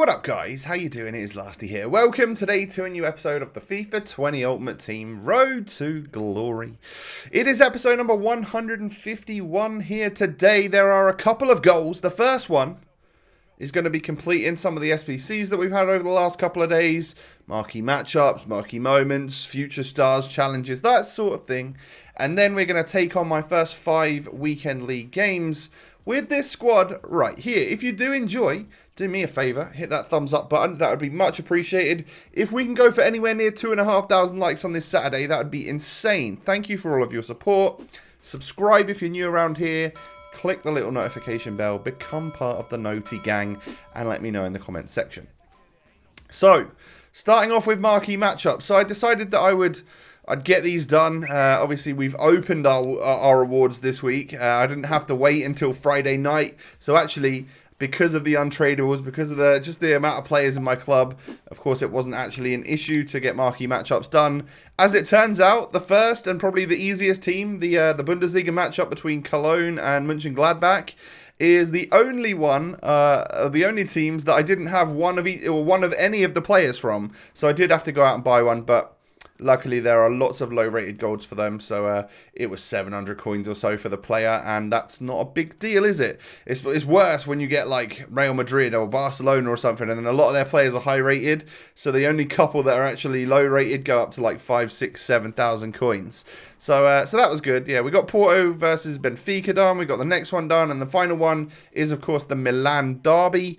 What up guys, how you doing? It is Lasty here. Welcome today to a new episode of the FIFA 20 Ultimate Team Road to Glory. It is episode number 151 here today. There are a couple of goals. The first one is going to be completing some of the SBCs that we've had over the last couple of days. Marquee matchups, marquee moments, future stars, challenges, that sort of thing. And then we're going to take on my first 5 weekend league games with this squad right here. If you do enjoy, do me a favour, hit that thumbs up button. That would be much appreciated. If we can go for anywhere near 2,500 likes on this Saturday, that would be insane. Thank you for all of your support. Subscribe if you're new around here. Click the little notification bell. Become part of the Noti gang. And let me know in the comments section. So, starting off with marquee matchups. So I decided that I'd get these done. Obviously, we've opened our awards this week. I didn't have to wait until Friday night. So actually, because of the untradables, because of just the amount of players in my club, of course, it wasn't actually an issue to get marquee matchups done. As it turns out, the first and probably the easiest team, the Bundesliga matchup between Cologne and Mönchengladbach, is the only one, the only teams that I didn't have one of any of the players from. So I did have to go out and buy one, but luckily, there are lots of low-rated golds for them, so it was 700 coins or so for the player, and that's not a big deal, is it? It's worse when you get, like, Real Madrid or Barcelona or something, and then a lot of their players are high-rated, so the only couple that are actually low-rated go up to, like, 5, 6, 7,000 coins. So that was good. Yeah, we got Porto versus Benfica done, we got the next one done, and the final one is, of course, the Milan derby,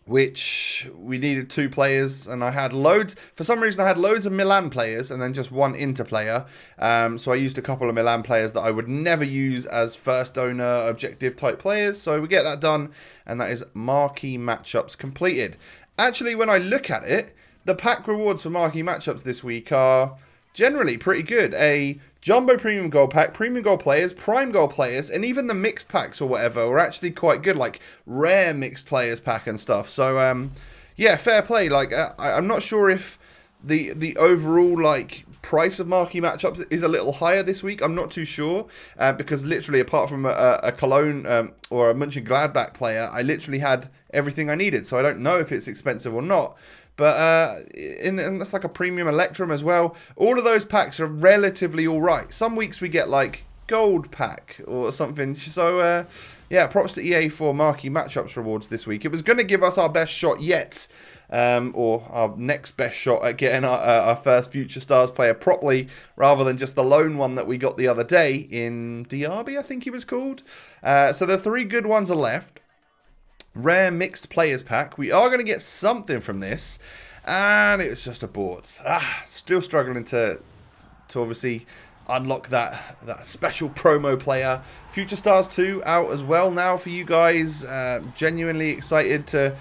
which we needed 2 players, and I had loads. For some reason, I had loads of Milan players and then just 1 Inter player. So I used a couple of Milan players that I would never use as first owner objective type players. So we get that done, and that is marquee matchups completed. Actually, when I look at it, the pack rewards for marquee matchups this week are generally pretty good. A Jumbo Premium Gold Pack, Premium Gold Players, Prime Gold Players, and even the Mixed Packs or whatever were actually quite good, like Rare Mixed Players Pack and stuff. So, yeah, fair play. Like, I'm not sure if the overall, like, price of marquee matchups is a little higher this week. I'm not too sure, because literally, apart from a Cologne or a Mönchengladbach player, I literally had everything I needed. So I don't know if it's expensive or not. But and that's like a premium Electrum as well. All of those packs are relatively alright. Some weeks we get like gold pack or something. So yeah, props to EA for marquee matchups rewards this week. It was going to give us our best shot yet, or our next best shot at getting our first Future Stars player properly, rather than just the lone one that we got the other day in Diaby, I think he was called. So the 3 good ones are left. Rare Mixed Players Pack. We are going to get something from this, and it was just a board. Still struggling to obviously unlock that special promo player. Future Stars 2 out as well now for you guys. Genuinely excited to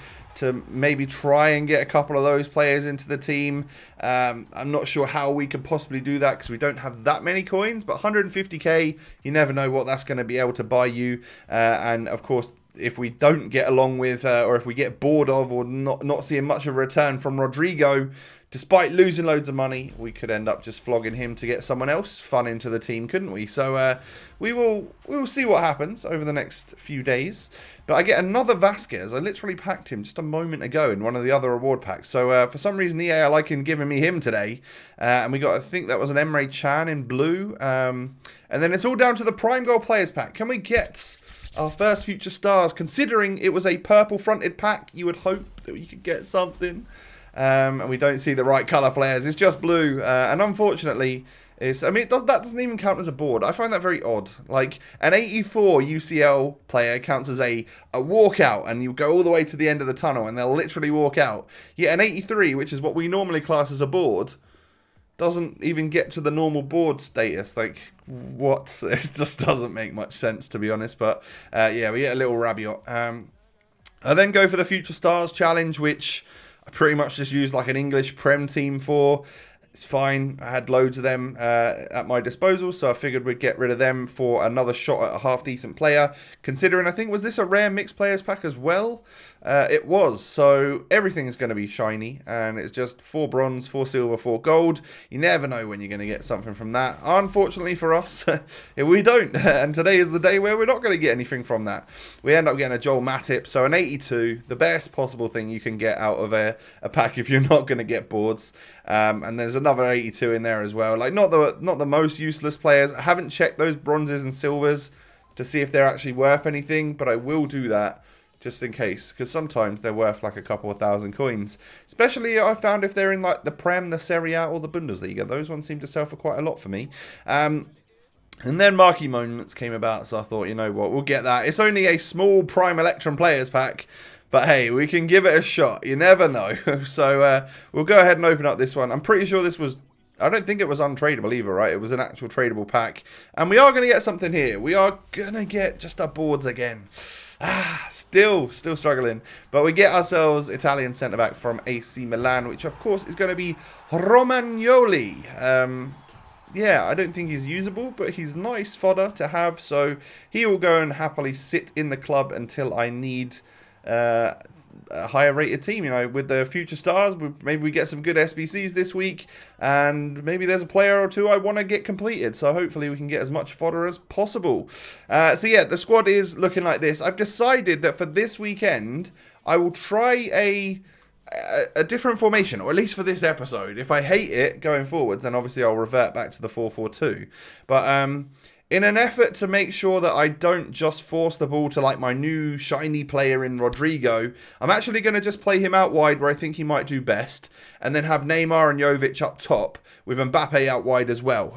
maybe try and get a couple of those players into the team. I'm not sure how we could possibly do that because we don't have that many coins, but 150k, you never know what that's going to be able to buy you. And of course, if we don't get along with, or if we get bored of, or not seeing much of a return from Rodrigo, despite losing loads of money, we could end up just flogging him to get someone else fun into the team, couldn't we? So we will see what happens over the next few days. But I get another Vasquez. I literally packed him just a moment ago in one of the other reward packs. So for some reason, EA are liking giving me him today. And we got, I think that was an Emre Can in blue. And then it's all down to the Prime Gold Players pack. Can we get our first Future Stars? Considering it was a purple fronted pack, you would hope that we could get something. And we don't see the right colour flares. It's just blue. And unfortunately, that doesn't even count as a board. I find that very odd. Like, an 84 UCL player counts as a walkout, and you go all the way to the end of the tunnel, and they'll literally walk out. Yet an 83, which is what we normally class as a board, doesn't even get to the normal board status. Like, what? It just doesn't make much sense, to be honest. But, yeah, we get a little Rabiot. I then go for the Future Stars challenge, which I pretty much just used like an English Prem team for. It's fine. I had loads of them at my disposal, so I figured we'd get rid of them for another shot at a half-decent player. Considering, I think, was this a rare mixed players pack as well? It was. So everything is going to be shiny, and it's just 4 bronze, 4 silver, 4 gold. You never know when you're going to get something from that. Unfortunately for us, we don't. And today is the day where we're not going to get anything from that. We end up getting a Joel Matip, so an 82, the best possible thing you can get out of a pack if you're not going to get boards. And there's another 82 in there as well. Like, not the most useless players. I haven't checked those bronzes and silvers to see if they're actually worth anything, but I will do that just in case, because sometimes they're worth like a couple of thousand coins. Especially, I found, if they're in like the Prem, the Serie A, or the Bundesliga. Those ones seem to sell for quite a lot for me. And then Marquee Moments came about, so I thought, you know what, we'll get that. It's only a small Prime Electrum Players pack, but hey, we can give it a shot. You never know. So we'll go ahead and open up this one. I'm pretty sure this was... I don't think it was untradeable either, right? It was an actual tradable pack. And we are going to get something here. We are going to get just our boards again. Still struggling. But we get ourselves Italian centre-back from AC Milan, which of course is going to be Romagnoli. Yeah, I don't think he's usable, but he's nice fodder to have. So he will go and happily sit in the club until I need... a higher rated team, you know, with the future stars. Maybe we get some good SBCs this week, and maybe there's a player or two I want to get completed, so hopefully we can get as much fodder as possible. So yeah, the squad is looking like this. I've decided that for this weekend I will try a different formation, or at least for this episode. If I hate it going forwards, then obviously I'll revert back to the 4-4-2. But in an effort to make sure that I don't just force the ball to like my new shiny player in Rodrigo, I'm actually going to just play him out wide where I think he might do best, and then have Neymar and Jovic up top with Mbappe out wide as well.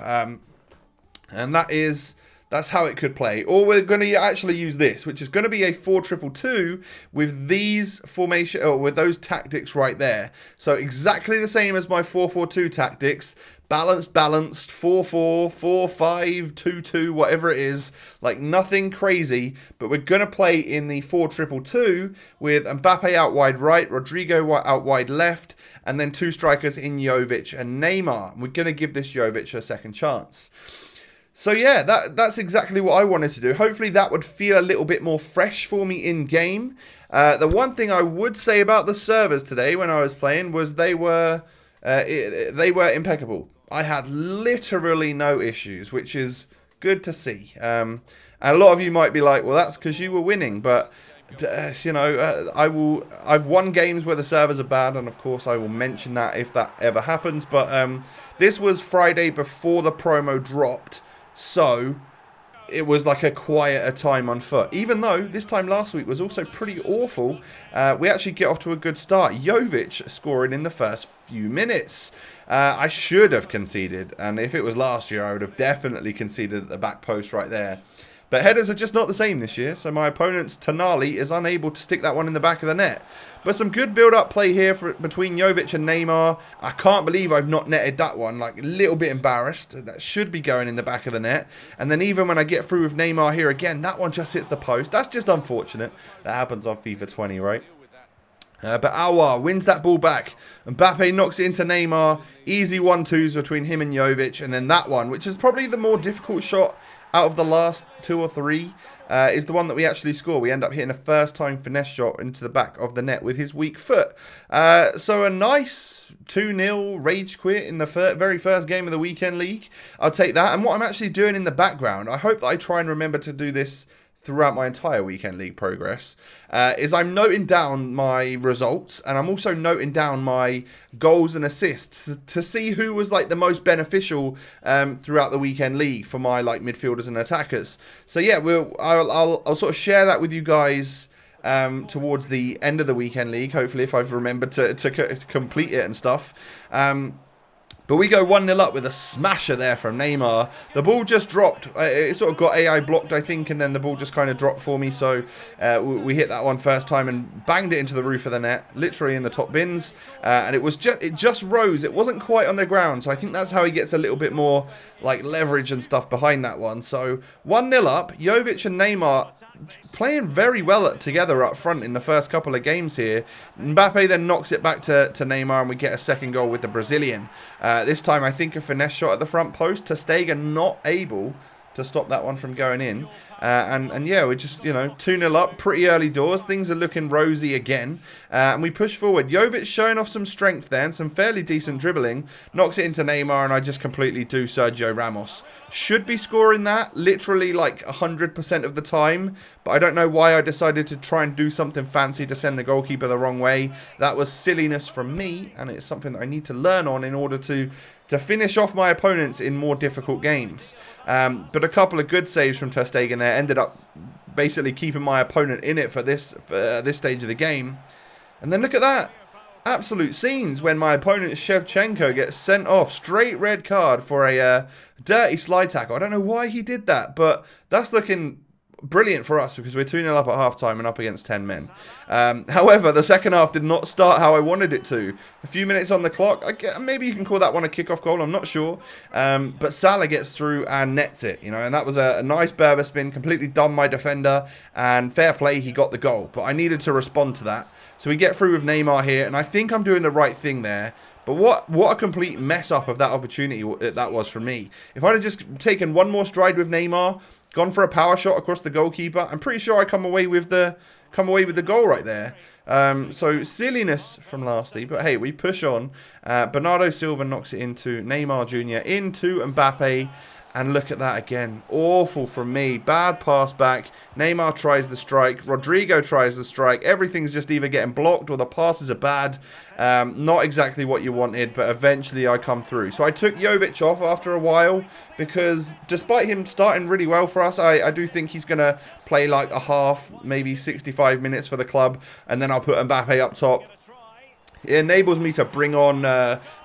And that's how it could play. Or we're going to actually use this, which is going to be a 4-2-2 with these formation, or with those tactics right there. So exactly the same as my 4-4-2 tactics. Balanced, 4-4, 4-5, 2-2, whatever it is. Like, nothing crazy. But we're going to play in the 4-2-2 with Mbappe out wide right, Rodrigo out wide left, and then 2 strikers in Jovic and Neymar. We're going to give this Jovic a second chance. So yeah, that's exactly what I wanted to do. Hopefully that would feel a little bit more fresh for me in game. The one thing I would say about the servers today when I was playing was they were impeccable. I had literally no issues, which is good to see. And a lot of you might be like, well, that's because you were winning, but you know, I've won games where the servers are bad, and of course I will mention that if that ever happens. But this was Friday before the promo dropped. So it was like a quieter time on foot. Even though this time last week was also pretty awful, we actually get off to a good start. Jovic scoring in the first few minutes. I should have conceded, and if it was last year, I would have definitely conceded at the back post right there. But headers are just not the same this year, so my opponent's Tonali is unable to stick that one in the back of the net. But some good build-up play here between Jovic and Neymar. I can't believe I've not netted that one. Like, a little bit embarrassed. That should be going in the back of the net. And then even when I get through with Neymar here again, that one just hits the post. That's just unfortunate. That happens on FIFA 20, right? But Aouar wins that ball back. Mbappe knocks it into Neymar. Easy 1-2s between him and Jovic. And then that one, which is probably the more difficult shot out of the last 2 or 3, is the one that we actually score. We end up hitting a first-time finesse shot into the back of the net with his weak foot. So a nice 2-0 rage quit in the very first game of the weekend league. I'll take that. And what I'm actually doing in the background, I hope that I try and remember to do this throughout my entire weekend league progress, is I'm noting down my results, and I'm also noting down my goals and assists to see who was like the most beneficial throughout the weekend league for my like midfielders and attackers. So yeah, I'll sort of share that with you guys towards the end of the weekend league, hopefully, if I've remembered to complete it and stuff. But we go 1-0 up with a smasher there from Neymar. The ball just dropped. It sort of got AI blocked, I think, and then the ball just kind of dropped for me. So we hit that one first time and banged it into the roof of the net, literally in the top bins. And it just rose. It wasn't quite on the ground. So I think that's how he gets a little bit more like leverage and stuff behind that one. So 1-0 up. Jovic and Neymar playing very well together up front in the first couple of games here. Mbappe then knocks it back to Neymar, and we get a second goal with the Brazilian. This time, I think, a finesse shot at the front post. Ter Stegen not able to stop that one from going in. And yeah, we're just, 2-0 up, pretty early doors. Things are looking rosy again. And we push forward. Jovic showing off some strength there and some fairly decent dribbling. Knocks it into Neymar, and I just completely do Sergio Ramos. Should be scoring that literally like 100% of the time. But I don't know why I decided to try and do something fancy to send the goalkeeper the wrong way. That was silliness from me, and it's something that I need to learn on in order to finish off my opponents in more difficult games. But a couple of good saves from Ter Stegen there ended up basically keeping my opponent in it for this stage of the game. And then look at that. Absolute scenes when my opponent Shevchenko gets sent off. Straight red card for a dirty slide tackle. I don't know why he did that, but that's looking brilliant for us because we're 2-0 up at half-time and up against 10 men. However, the second half did not start how I wanted it to. A few minutes on the clock. Maybe you can call that one a kickoff goal. I'm not sure. But Salah gets through and nets it. And that was a nice Berber spin. Completely done my defender. And fair play, he got the goal. But I needed to respond to that. So we get through with Neymar here. And I think I'm doing the right thing there. But what a complete mess up of that opportunity that was for me. If I'd have just taken one more stride with Neymar, gone for a power shot across the goalkeeper, I'm pretty sure I come away with the goal right there. So silliness from Lasty, but hey, we push on. Bernardo Silva knocks it into Neymar Jr. into Mbappe. And look at that again. Awful from me. Bad pass back. Neymar tries the strike. Rodrigo tries the strike. Everything's just either getting blocked or the passes are bad. Not exactly what you wanted, but eventually I come through. So I took Jovic off after a while because despite him starting really well for us, I do think he's going to play like a half, maybe 65 minutes for the club. And then I'll put Mbappe up top. It enables me to bring on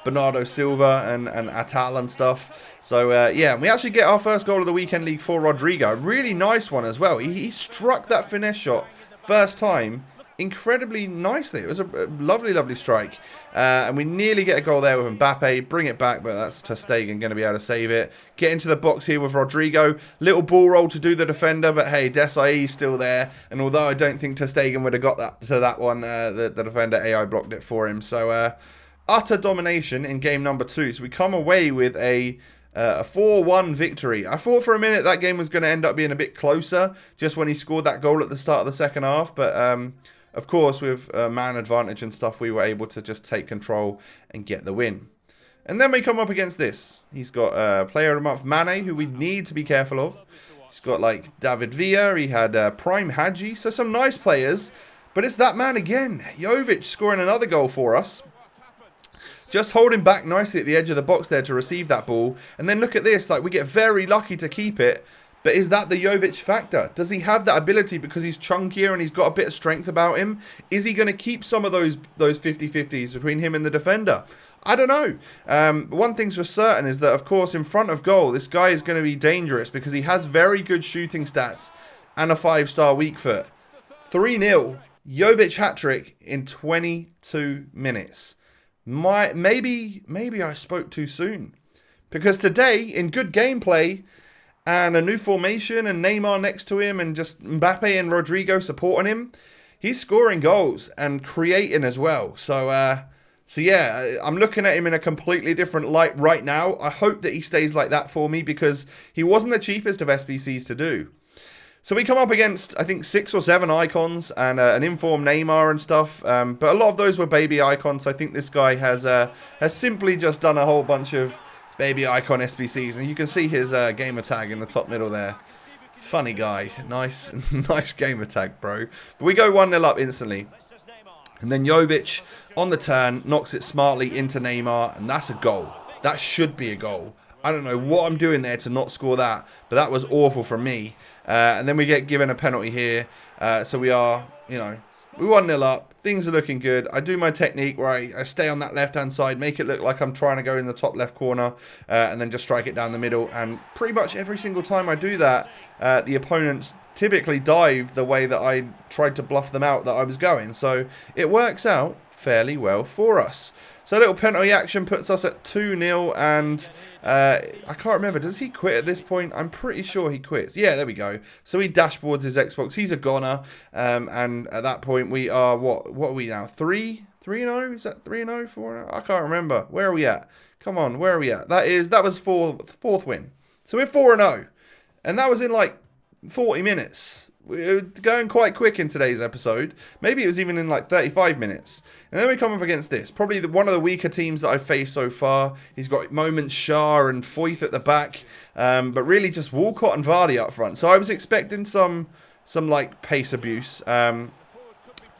Bernardo Silva and Atal and stuff. So, yeah, we actually get our first goal of the weekend league for Rodrigo. Really nice one as well. He struck that finesse shot first time incredibly nicely. It was a lovely, lovely strike. And we nearly get a goal there with Mbappe. Bring it back, but that's Ter Stegen going to be able to save it. Get into the box here with Rodrigo. Little ball roll to do the defender, but hey, Desai's still there. And although I don't think Ter Stegen would have got that one, the defender AI blocked it for him. So utter domination in game number 2. So we come away with a 4-1 victory. I thought for a minute that game was going to end up being a bit closer just when he scored that goal at the start of the second half, but of course, with man advantage and stuff, we were able to just take control and get the win. And then we come up against this. He's got player of the month, Mane, who we need to be careful of. He's got like David Villa. He had Prime Hadji. So some nice players. But it's that man again. Jovic scoring another goal for us. Just holding back nicely at the edge of the box there to receive that ball. And then look at this. Like, we get very lucky to keep it. But is that the Jovic factor? Does he have that ability because he's chunkier and he's got a bit of strength about him? Is he going to keep some of those 50-50s between him and the defender? I don't know. One thing's for certain is that, of course, in front of goal, this guy is going to be dangerous because he has very good shooting stats and a 5-star weak foot. 3-0. Jovic hat-trick in 22 minutes. Maybe I spoke too soon. Because today, in good gameplay and a new formation and Neymar next to him and just Mbappe and Rodrigo supporting him, he's scoring goals and creating as well. So yeah, I'm looking at him in a completely different light right now. I hope that he stays like that for me because he wasn't the cheapest of SBCs to do. So we come up against, I think, 6 or 7 icons and an informed Neymar and stuff. But a lot of those were baby icons. So I think this guy has simply just done a whole bunch of baby icon SBCs. And you can see his gamer tag in the top middle there. Funny guy. Nice, nice gamer tag, bro. But we go 1-0 up instantly. And then Jovic, on the turn, knocks it smartly into Neymar. And that's a goal. That should be a goal. I don't know what I'm doing there to not score that, but that was awful from me. And then we get given a penalty here. So we are, we 1-0 up. Things are looking good. I do my technique where I stay on that left-hand side, make it look like I'm trying to go in the top left corner, and then just strike it down the middle. And pretty much every single time I do that, the opponents typically dive the way that I tried to bluff them out that I was going. So it works out fairly well for us. So a little penalty action puts us at 2-0, and I can't remember, does he quit at this point? I'm pretty sure he quits. Yeah, there we go. So he dashboards his Xbox. He's a goner, and at that point we are, what are we now? 3-0? Is that 3-0? 4-0? I can't remember. Where are we at? Come on, where are we at? That was fourth win. So we're 4-0. And that was in like 40 minutes. We're going quite quick in today's episode. Maybe it was even in like 35 minutes. And then we come up against this. Probably one of the weaker teams that I've faced so far. He's got moments Shah and Foyth at the back. But really just Walcott and Vardy up front. So I was expecting some like pace abuse.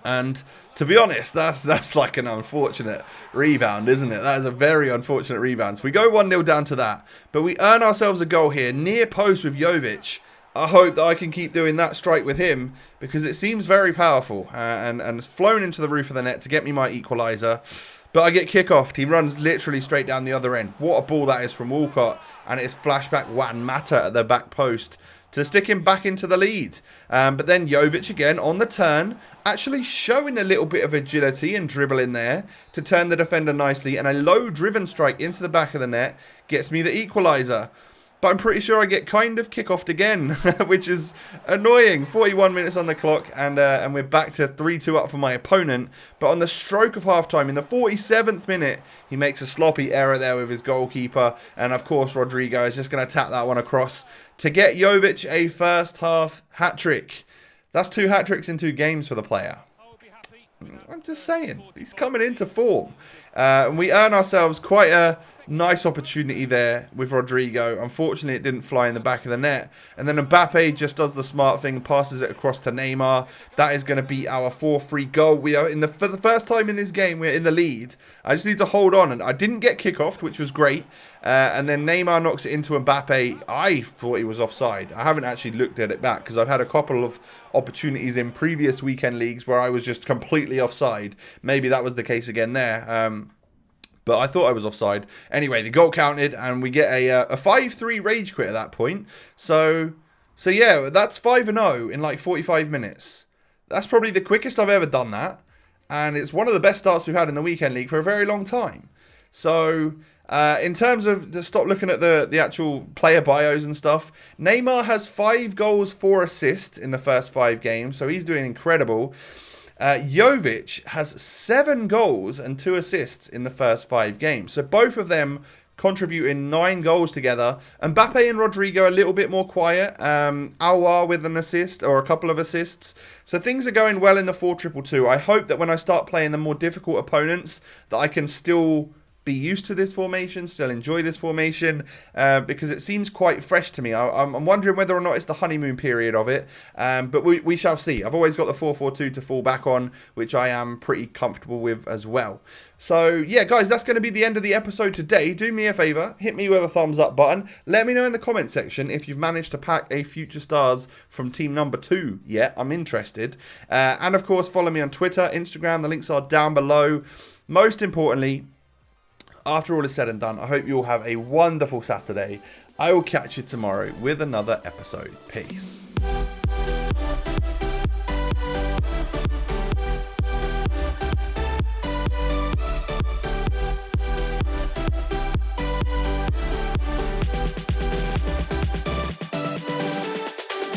And to be honest, that's like an unfortunate rebound, isn't it? That is a very unfortunate rebound. So we go 1-0 down to that. But we earn ourselves a goal here, near post with Jovic. I hope that I can keep doing that strike with him because it seems very powerful. And it's flown into the roof of the net to get me my equaliser. But I get kick-offed. He runs literally straight down the other end. What a ball that is from Walcott. And it's flashback Wan Mata at the back post to stick him back into the lead. But then Jovic again on the turn, actually showing a little bit of agility and dribble in there to turn the defender nicely. And a low driven strike into the back of the net gets me the equaliser. But I'm pretty sure I get kind of kick-offed again, which is annoying. 41 minutes on the clock, and we're back to 3-2 up for my opponent. But on the stroke of half-time, in the 47th minute, he makes a sloppy error there with his goalkeeper. And, of course, Rodrigo is just going to tap that one across to get Jovic a first-half hat-trick. That's 2 hat-tricks in 2 games for the player. I'm just saying, he's coming into form. And we earn ourselves quite a nice opportunity there with Rodrigo. Unfortunately, it didn't fly in the back of the net. And then Mbappe just does the smart thing, passes it across to Neymar. That is going to be our 4-3 goal. We are for the first time in this game, we're in the lead. I just need to hold on. And I didn't get kick-offed, which was great. And then Neymar knocks it into Mbappe. I thought he was offside. I haven't actually looked at it back because I've had a couple of opportunities in previous weekend leagues where I was just completely offside. Maybe that was the case again there. But I thought I was offside. Anyway, the goal counted, and we get a 5-3 rage quit at that point. So yeah, that's 5-0 in like 45 minutes. That's probably the quickest I've ever done that. And it's one of the best starts we've had in the weekend league for a very long time. So in terms of, to stop looking at the actual player bios and stuff, Neymar has 5 goals, 4 assists in the first 5 games. So he's doing incredible. Jovic has 7 goals and 2 assists in the first 5 games. So both of them contributing 9 goals together. Mbappe and Rodrigo a little bit more quiet. Aouar with an assist or a couple of assists. So things are going well in the 4-2-2. I hope that when I start playing the more difficult opponents that I can still be used to this formation, still enjoy this formation, because it seems quite fresh to me. I'm wondering whether or not it's the honeymoon period of it, but we shall see. I've always got the 4-4-2 to fall back on, which I am pretty comfortable with as well. So yeah, guys, that's going to be the end of the episode today. Do me a favour, hit me with a thumbs up button. Let me know in the comment section if you've managed to pack a Future Stars from team number 2 yet. I'm interested. And of course, follow me on Twitter, Instagram. The links are down below. Most importantly, after all is said and done, I hope you all have a wonderful Saturday. I will catch you tomorrow with another episode. Peace.